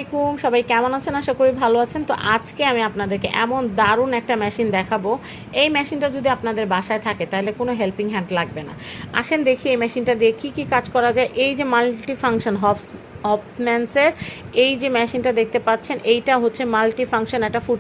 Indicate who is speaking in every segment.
Speaker 1: আসসালামাইকুম, সবাই কেমন আছেন? আশা করি ভালো আছেন। তো আজকে আমি আপনাদেরকে এমন দারুণ একটা মেশিন দেখাবো। এই মেশিনটা যদি আপনাদের বাসায় থাকে তাহলে কোনো হেল্পিং হ্যান্ড লাগবে না। আসেন দেখি এই মেশিনটা দিয়ে কী কী কাজ করা যায়। এই যে মাল্টি ফাংশন হফম্যান্সের এই যে মেশিনটা দেখতে পাচ্ছেন, এইটা হচ্ছে মাল্টি ফাংশন একটা ফুড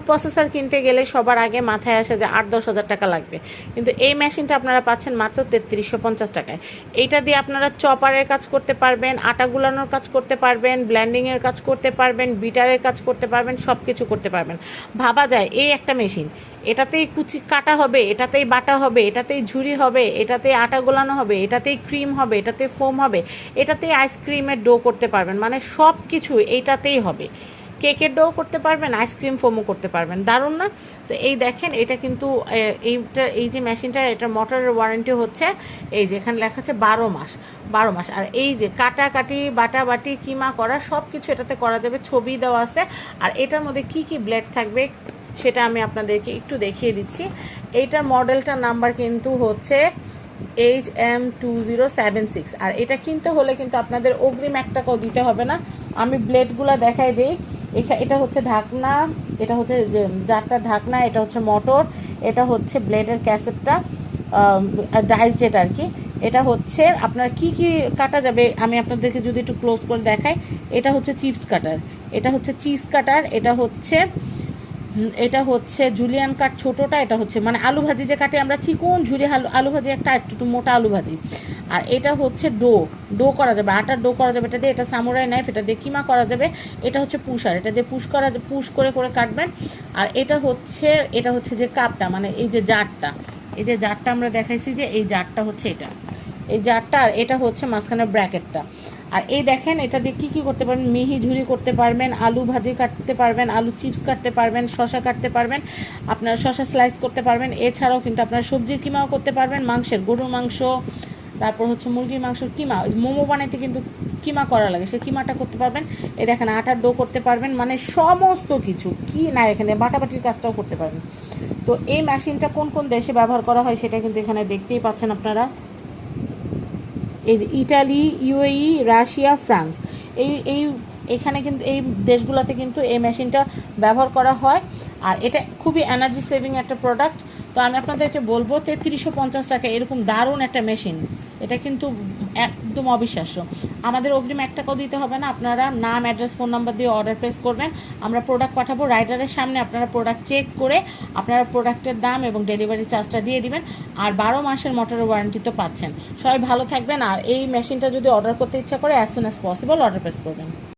Speaker 1: প্রসেসর কিনতে গেলে সবার আগে মাথায় আসে যে 8-10 হাজার টাকা লাগবে, কিন্তু এই মেশিনটা আপনারা পাচ্ছেন মাত্র 3350 টাকায়। এইটা দিয়ে আপনারা চপারের কাজ করতে পারবেন, আটা গুলানোর কাজ করতে পারবেন, ব্লেন্ডিংয়ের কাজ করতে পারবেন, বিটারের কাজ করতে পারবেন, সব কিছু করতে পারবেন। ভাবা যায় এই একটা মেশিন, এটাতেই কুচি কাটা হবে, এটাতেই বাটা হবে, এটাতেই ঝুরি হবে, এটাতেই আটা গোলানো হবে, এটাতেই ক্রিম হবে, এটাতেই ফোম হবে, এটাতেই আইসক্রিমের ডো করতে পারবেন, মানে সব কিছু এইটাতেই হবে। কেকের ডো করতে পারবেন, আইসক্রিম ফোমও করতে পারবেন। দারুণ না? তো এই দেখেন, এটা কিন্তু এই যে মেশিনটা, এটা মোটরের ওয়ারেন্টি হচ্ছে এই যে এখানে লেখা আছে 12 মাস। আর এই যে কাটাকাটি বাটাবাটি কিমা করা সব কিছু এটাতে করা যাবে, ছবি দেওয়া আছে। আর এটার মধ্যে কি কি ব্লেড থাকবে সেটা আমি আপনাদেরকে একটু দেখিয়ে দিচ্ছি। এইটার মডেলটার নাম্বার কিন্তু হচ্ছে HM2076। আর এটা কিনতে হলে কিন্তু আপনাদের অগ্রিম 1 টাকাও দিতে হবে না। আমি ব্লেডগুলো দেখাই দিই। এটা হচ্ছে ঢাকনা, এটা হচ্ছে যে জারটার ঢাকনা, এটা হচ্ছে মোটর, এটা হচ্ছে ব্লেডের ক্যাসেটটা, ডাইস যেটা আর কি। এটা হচ্ছে আপনার কি কি কাটা যাবে আমি আপনাদেরকে যদি একটু ক্লোজ করে দেখাই। এটা হচ্ছে চিপস কাটার, এটা হচ্ছে চিজ কাটার, এটা হচ্ছে জুলিয়ান কাট ছোটোটা, এটা হচ্ছে মানে আলু ভাজি যে কাটে আমরা চিকন ঝুরি আলু ভাজি, একটা একটু মোটা আলু ভাজি। আর এটা হচ্ছে ডো করা যাবে, আটার ডো করা যাবে এটা দিয়ে। এটা সামুরাই নাইফ, এটা দিয়ে কিমা করা যাবে। এটা হচ্ছে পুষার, এটা দিয়ে পুশ করে কাটবেন। আর এটা হচ্ছে যে কাপটা, মানে এই যে জারটা আমরা দেখাইছি, যে এই জারটা হচ্ছে এই জারটা। আর এটা হচ্ছে মাঝখানে ব্র্যাকেটটা। আর এই দেখেন, এটা দিয়ে কী কী করতে পারবেন, মিহি ঝুরি করতে পারবেন, আলু ভাজি কাটতে পারবেন, আলু চিপস কাটতে পারবেন, শশা কাটতে পারবেন, আপনার শশা স্লাইস করতে পারবেন। এছাড়াও কিন্তু আপনার সবজির কিমাও করতে পারবেন, মাংসের, গরুর মাংস, তারপর হচ্ছে মুরগির মাংসের কিমা, মোমো বানাইতে কিন্তু কিমা করা লাগে, সে কিমাটা করতে পারবেন। এই দেখেন, আটার ডো করতে পারবেন, মানে সমস্ত কিছু কি না, এখানে বাটাবাটির কাজটাও করতে পারবেন। তো এই মেশিনটা কোন কোন দেশে ব্যবহার করা হয় সেটা কিন্তু এখানে দেখতেই পাচ্ছেন আপনারা। এই যে ইটালি, ইউএই, রাশিয়া, ফ্রান্স, এই এখানে কিন্তু এই দেশগুলোতে কিন্তু এই মেশিনটা ব্যবহার করা হয়। আর এটা খুবই এনার্জি সেভিং একটা প্রোডাক্ট। তো আমি আপনাদেরকে বলবো 3350 টাকা এরকম দারুণ একটা মেশিন, এটা কিন্তু একদম অবিশ্বাস্য। আমাদের অগ্রিম 1 টাকাও দিতে হবে না, আপনারা নাম, অ্যাড্রেস, ফোন নাম্বার দিয়ে অর্ডার প্লেস করবেন, আমরা প্রোডাক্ট পাঠাবো রাইডারের সামনে। আপনারা প্রোডাক্ট চেক করে আপনারা প্রোডাক্টের দাম এবং ডেলিভারি চার্জটা দিয়ে দিবেন। আর 12 মাসের মোটরের ওয়ারেন্টি তো পাচ্ছেন। সবাই ভালো থাকবেন। আর এই মেশিনটা যদি অর্ডার করতে ইচ্ছা করে as soon as possible order place করবেন।